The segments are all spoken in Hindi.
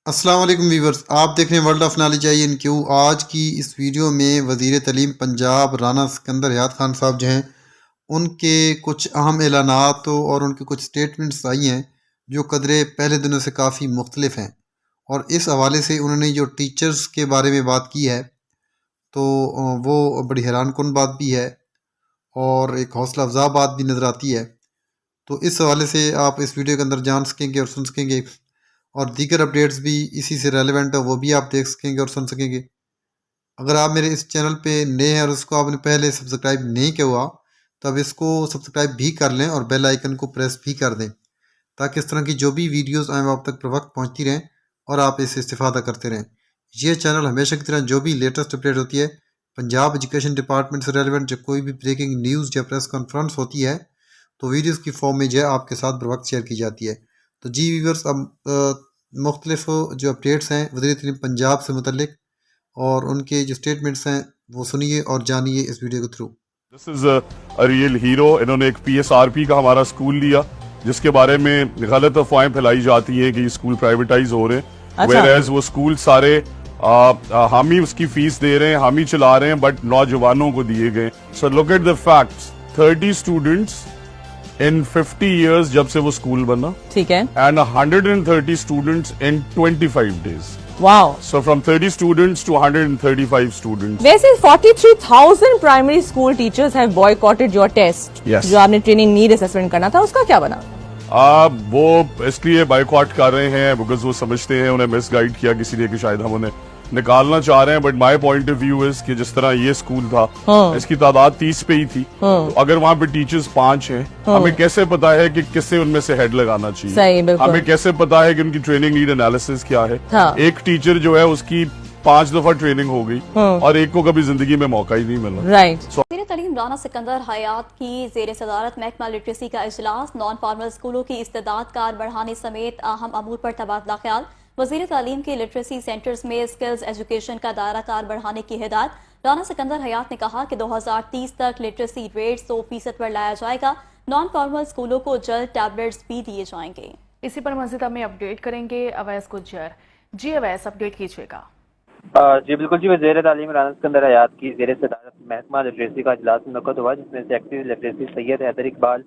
अस्सलाम वालेकुम वीवर्स, आप देख रहे हैं वर्ल्ड ऑफ नॉलेज INQ। आज की इस वीडियो में वज़ीर तलीम पंजाब राना सिकंदर हयात खान साहब जो हैं उनके कुछ अहम ऐलानात और उनके कुछ स्टेटमेंट्स आई हैं जो कदरे पहले दिनों से काफ़ी मुख्तलिफ हैं। और इस हवाले से उन्होंने जो टीचर्स के बारे में बात की है तो वो बड़ी हैरान कुन बात भी है और एक हौसला अफजा बात भी नज़र आती है। तो इस हवाले से आप इस वीडियो के अंदर जान सकेंगे और सुन सकेंगे और दीगर अपडेट्स भी इसी से रेलेवेंट है, वो भी आप देख सकेंगे और सुन सकेंगे। अगर आप मेरे इस चैनल पे नए हैं और उसको आपने पहले सब्सक्राइब नहीं किया हुआ तो अब इसको सब्सक्राइब भी कर लें और बेल आइकन को प्रेस भी कर दें ताकि इस तरह की जो भी वीडियोस आएँ वो आप तक बर वक्त पहुँचती रहें और आप इससे इस्तेफादा करते रहें। ये चैनल हमेशा की तरह जो भी लेटेस्ट अपडेट होती है पंजाब एजुकेशन डिपार्टमेंट से रेलिवेंट, जब कोई भी ब्रेकिंग न्यूज़ या प्रेस कॉन्फ्रेंस होती है तो वीडियोज़ की फॉर्म में जो है आपके साथ बर वक्त शेयर की जाती है। तो जी व्यूअर्स, अब मुख्तलिफ जो अपडेट्स हैं वज़ीर तालीम पंजाब से मुतल्लिक और उनके जो स्टेटमेंट्स हैं वो सुनिए और जानिए इस वीडियो के through. This is a real hero. इन्होंने एक PSRP का हमारा स्कूल लिया जिसके बारे में गलत अफवाहें फैलाई जाती हैं कि ये स्कूल प्राइवेटाइज हो रहे हैं। अच्छा। वेयरएज वो स्कूल सारे हम ही उसकी फीस दे रहे हैं, हम ही चला रहे हैं, बट नौजवानों को दिए गए। So look at the facts, 30 students in 50 years जब से वो स्कूल बना, ठीक है। And 130 students in 25 days। Wow. So from 30 students to 135 students. वैसे 43,000 primary school teachers have boycotted your test. Yes. जो आपने ट्रेनिंग नीड असेसमेंट करना था उसका क्या बना? वो इसलिए बाइकआउट कर रहे हैं बिकॉज वो समझते हैं उन्हें मिसगाइड किया किसी ने कि शायद हम उन्हें निकालना चाह रहे हैं। But my point of view is कि जिस तरह ये स्कूल था, इसकी तादाद 30 पे ही थी, तो अगर वहाँ पे टीचर्स 5 हैं, हमें कैसे पता है कि किससे उनमें से हेड लगाना चाहिए? सही, बिल्कुल। हमें कैसे पता है कि उनकी ट्रेनिंग नीड एनालिसिस क्या है? हाँ। एक टीचर जो है उसकी 5 दफा ट्रेनिंग हो गई और एक को कभी जिंदगी में मौका ही नहीं मिला। राइट। वज़ीर तलीम राना सिकंदर हयात की ज़ेर सदारत महकमा लिटरेसी का इजलास, नॉन फॉर्मल स्कूलों की इस्तेदाद कार बढ़ाने समेत अहम अमूर पर तबादला ख्याल। वज़ीर तालीम के लिटरेसी सेंटर्स में स्किल्स एजुकेशन का दायरा कार बढ़ाने की हिदायत। राना सिकंदर हयात ने कहा कि 2030 तक लिटरेसी रेट 100% पर लाया जाएगा। नॉन फॉर्मल स्कूलों को जल्द टैबलेट्स भी दिए जाएंगे। इसी पर मज़ीद हमें अपडेट करेंगे अवैस गुज्जर। जी अवैस, अपडेट कीजिएगा। जी बिल्कुल जी, वज़ीर तालीम राना सिकंदर हयात की ज़ेर सदारत महकमा लिटरेसी का इजलास मुनक़्क़द हुआ जिसमें secretary literacy Syed Haider Iqbal,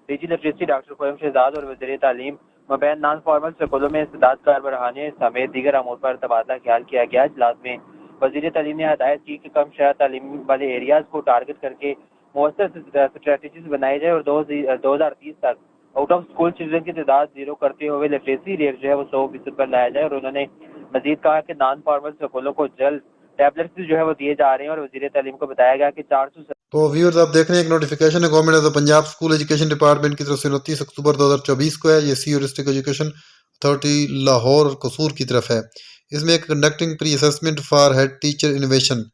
DG literacy doctor Qayyum Shahzad और वज़ीर तालीम मबैन नॉन फॉर्मल स्कूलों में इस्तेदाद कार बढ़ाने समेत दीगर अमूर पर तबादला ख्याल किया गया। इजलास में वज़ीर तालीम ने हदायत की कि कम शहर तालीम वाले एरियाज को टारगेट करके मौसर स्ट्रेटजीज बनाई जाए और 2030 तक आउट ऑफ स्कूल चिल्ड्रन की तादाद 0 करते हुए लिटरेसी रेट जो है वो 100% पर लाया जाए। और उन्होंने मजीद कहा कि नॉन फॉर्मल स्कूलों को जल्द टैबलेट्स जो है वो दिए जा रहे हैं और वज़ीर तालीम को बताया गया कि 400। तो व्यूअर्स, आप देख रहे हैं एक नोटिफिकेशन है government of Punjab school education department की तरफ से 29 अक्टूबर 2024 को है। ये सी और डिस्ट्रिक्ट एजुकेशन अथॉरिटी लाहौर और कसूर की तरफ है। इसमें एक conducting pre assessment for head teacher innovation,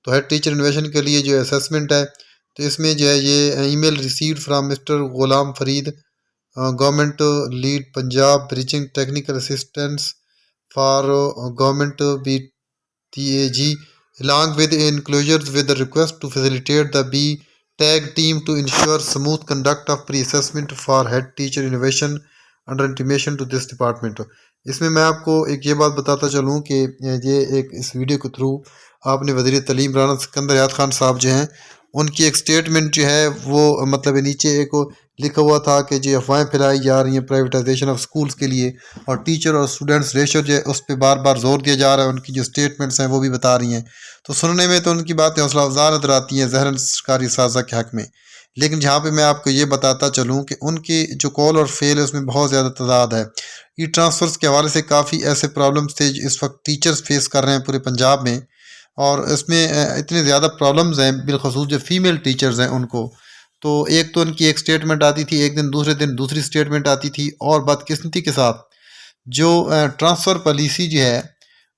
तो हेड टीचर इनोवेशन के लिए जो असेसमेंट है तो इसमें जो है ये email received from mister Ghulam Farid, government lead Punjab bridging technical assistance for government BTAG along with enclosures with the request to facilitate the B tag team to ensure smooth conduct of pre-assessment for head teacher innovation under intimation to this department। इसमें मैं आपको एक ये बात बताता चलूँ कि ये एक इस वीडियो के थ्रू आपने वज़ीर तलीम राना सिकंदर हयात खान साहब जो हैं उनकी एक स्टेटमेंट जो है वो मतलब नीचे एक लिखा हुआ था कि जो अफवाहें फैलाई जा रही हैं प्राइवेटाइजेशन ऑफ स्कूल्स के लिए और टीचर और स्टूडेंट्स रेशो जो है उस पर बार बार जोर दिया जा रहा है, उनकी जो स्टेटमेंट्स हैं वो भी बता रही हैं। तो सुनने में तो उनकी बातें हौसला अफजा नजर आती हैं ज़हरन सरकारी साजा के हक़ में, लेकिन जहाँ पे मैं आपको ये बताता चलूँ कि उनकी जो कॉल और फेल है उसमें बहुत ज़्यादा तादाद है। ई ट्रांसफ़र्स के हवाले से काफ़ी ऐसे प्रॉब्लम्स थे जो इस वक्त टीचर्स फेस कर रहे हैं पूरे पंजाब में, और इसमें इतने ज़्यादा प्रॉब्लम्स हैं बिलखसूस जो फीमेल टीचर्स हैं उनको। तो एक तो उनकी एक स्टेटमेंट आती थी, एक दिन दूसरे दिन दूसरी स्टेटमेंट आती थी, और बदकिस्मती के साथ जो ट्रांसफ़र पॉलिसी जो है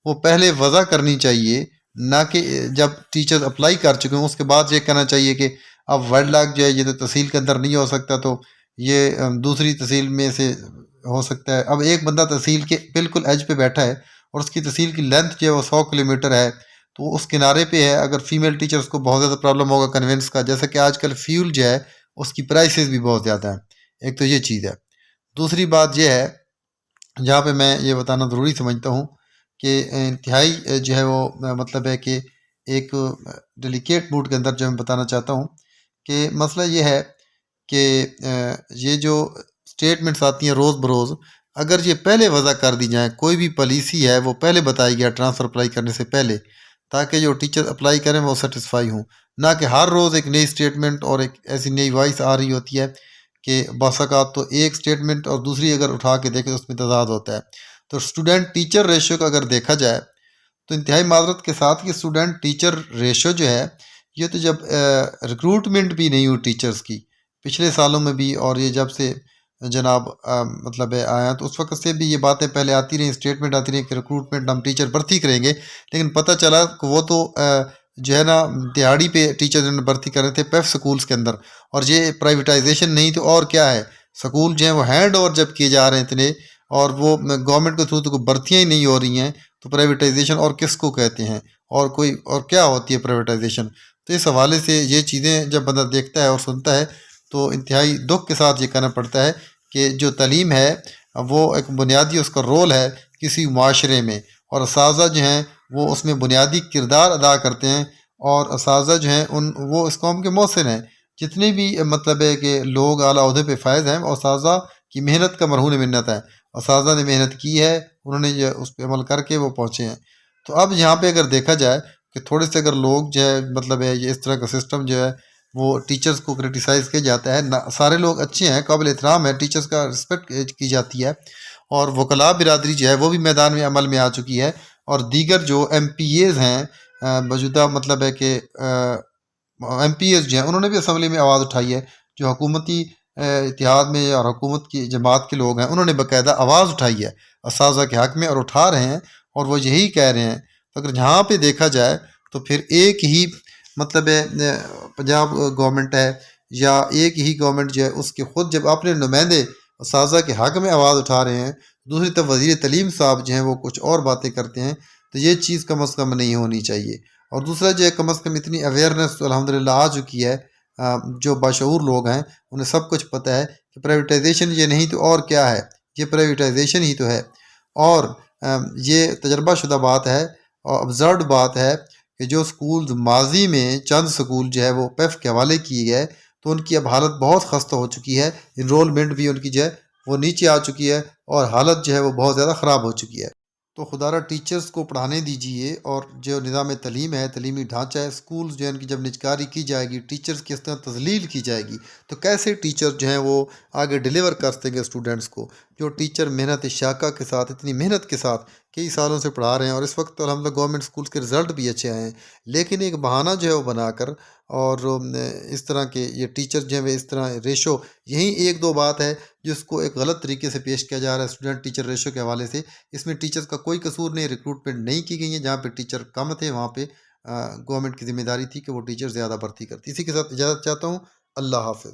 वो पहले वज़ा करनी चाहिए, ना कि जब टीचर्स अप्लाई कर चुके हों उसके बाद ये कहना चाहिए कि अब वर्ड लाख जो है ये तो तहसील के अंदर नहीं हो सकता तो ये दूसरी तहसील में से हो सकता है। अब एक बंदा तहसील के बिल्कुल एज पे बैठा है और उसकी तहसील की लेंथ जो है वो 100 किलोमीटर है, तो उस किनारे पे है। अगर फीमेल टीचर्स को बहुत ज़्यादा प्रॉब्लम होगा कन्वेंस का, जैसे कि आजकल फ्यूल जो है उसकी प्राइसेस भी बहुत ज़्यादा है। एक तो ये चीज़ है। दूसरी बात यह है जहाँ पे मैं ये बताना ज़रूरी समझता हूँ कि इंतहाई जो है वो मतलब है कि एक डेलिकेट मूड के अंदर जो मैं बताना चाहता हूँ कि मसला ये है कि ये जो स्टेटमेंट्स आती हैं रोज़ बरोज़, अगर ये पहले वज़ा कर दी जाएँ, कोई भी पॉलिसी है वो पहले बताई गया ट्रांसफ़र अप्लाई करने से पहले, ताकि जो टीचर अप्लाई करें वो सेटिस्फाई हों। ना कि हर रोज़ एक नई स्टेटमेंट और एक ऐसी नई वॉइस आ रही होती है कि बस औक़ात तो एक स्टेटमेंट और दूसरी अगर उठा के देखें तो उसमें तज़ाद होता है। तो स्टूडेंट टीचर रेशियो का अगर देखा जाए तो इंतहाई माज़रत के साथ ये स्टूडेंट टीचर रेशियो जो है, ये तो जब रिक्रूटमेंट भी नहीं हुई टीचर्स की, पिछले सालों में भी, और ये जब से जनाब मतलब है आया, तो उस वक़्त से भी ये बातें पहले आती रहीं, स्टेटमेंट आती रही कि रिक्रूटमेंट हम टीचर भर्ती करेंगे। लेकिन पता चला कि वो तो जो है ना दिहाड़ी पे टीचर जो है भर्ती कर रहे थे पेफ स्कूल्स के अंदर, और ये प्राइवेटाइजेशन नहीं तो और क्या है। स्कूल जो है वो हैंड ओवर जब किए जा रहे हैं इतने, और वो गवर्नमेंट के थ्रू तो कोई भर्तियाँ ही नहीं हो रही हैं, तो प्राइवेटाइजेशन और किसको कहते हैं, और कोई और क्या होती है प्राइवेटाइजेशन। तो इस हवाले से ये चीज़ें जब बंदा देखता है और सुनता है तो इंतहाई दुख के साथ ये कहना पड़ता है कि जो तालीम है वो एक बुनियादी उसका रोल है किसी माशरे में, और असातिज़ा जो हैं वो उसमें बुनियादी किरदार अदा करते हैं, और असातिज़ा जो हैं उन वो इस कौम के मोहसिन हैं। जितने भी मतलब है कि लोग आला ओहदे पे फायज़ हैं, और असातिज़ा की मेहनत का मरहून मिन्नत है। असातिज़ा ने मेहनत की है, उन्होंने ये उस पे अमल करके वो पहुँचे हैं। तो अब यहाँ पे अगर देखा जाए कि थोड़े से अगर लोग जो है मतलब है ये इस तरह का सिस्टम जो है वो टीचर्स को क्रिटिसाइज़ किया जाता है ना, सारे लोग अच्छे हैं, काबिल एहतराम है, टीचर्स का रिस्पेक्ट की जाती है, और वकला बिरादरी जो है वो भी मैदान में अमल में आ चुकी है, और दीगर जो MPAs हैं मौजूदा मतलब है कि MPAs जो हैं उन्होंने भी असम्बली में आवाज़ उठाई है। जो हुकूमती इत्तेहाद में और हुकूमत की जमात के लोग हैं उन्होंने बाकायदा आवाज़ उठाई है असातिज़ा के हक़ में, और उठा रहे हैं, और वो यही कह रहे हैं। तो अगर यहाँ पे देखा जाए तो फिर एक ही मतलब है पंजाब गवर्नमेंट है, या एक ही गवर्नमेंट जो है उसके ख़ुद जब अपने नुमाइंदे असातिज़ा के हक़ में आवाज़ उठा रहे हैं, दूसरी तरफ वज़ीर तालीम साहब जो हैं वो कुछ और बातें करते हैं, तो ये चीज़ कम अज़ कम नहीं होनी चाहिए। और दूसरा जो है कम अज़ कम इतनी अवेयरनेस तो अल्हम्दुलिल्लाह आ चुकी है, जो बाशऊर लोग हैं उन्हें सब कुछ पता है कि प्राइवेटाइजेशन ये नहीं तो और क्या है, ये प्राइवेटाइजेशन ही तो है। और ये तजर्बाशुदा बात है और ऑब्ज़र्व्ड बात है कि जो स्कूल्स माजी में चंद स्कूल जो है वो पेफ के हवाले किए गए, तो उनकी अब हालत बहुत खस्ता हो चुकी है, इनरोलमेंट भी उनकी जो है वो नीचे आ चुकी है, और हालत जो है वो बहुत ज़्यादा ख़राब हो चुकी है। तो खुदारा टीचर्स को पढ़ाने दीजिए, और जो निज़ाम तालीम है, तालीमी ढांचा है, स्कूल्स जो है इनकी जब निजकारी की जाएगी, टीचर्स की इस तरह तज़लील की जाएगी, तो कैसे टीचर जो हैं वो आगे डिलीवर कर सकेंगे स्टूडेंट्स को। जो टीचर मेहनत शाका के साथ, इतनी मेहनत के साथ कई सालों से पढ़ा रहे हैं, और इस वक्त तो अल्हम्दुलिल्लाह गवर्नमेंट स्कूल्स के रिज़ल्ट भी अच्छे आए हैं, लेकिन एक बहाना जो है वो बनाकर, और इस तरह के ये टीचर जो हैं वे इस तरह रेशो, यही एक दो बात है जिसको एक गलत तरीके से पेश किया जा रहा है स्टूडेंट टीचर रेशो के हवाले से। इसमें टीचर्स का कोई कसूर नहीं, रिक्रूटमेंट नहीं की गई है, जहाँ पे टीचर कम थे वहाँ पे गवर्नमेंट की जिम्मेदारी थी कि वो टीचर ज़्यादा भर्ती करती। इसी के साथ इजाज़त चाहता हूँ। अल्लाह हाफ़िज़।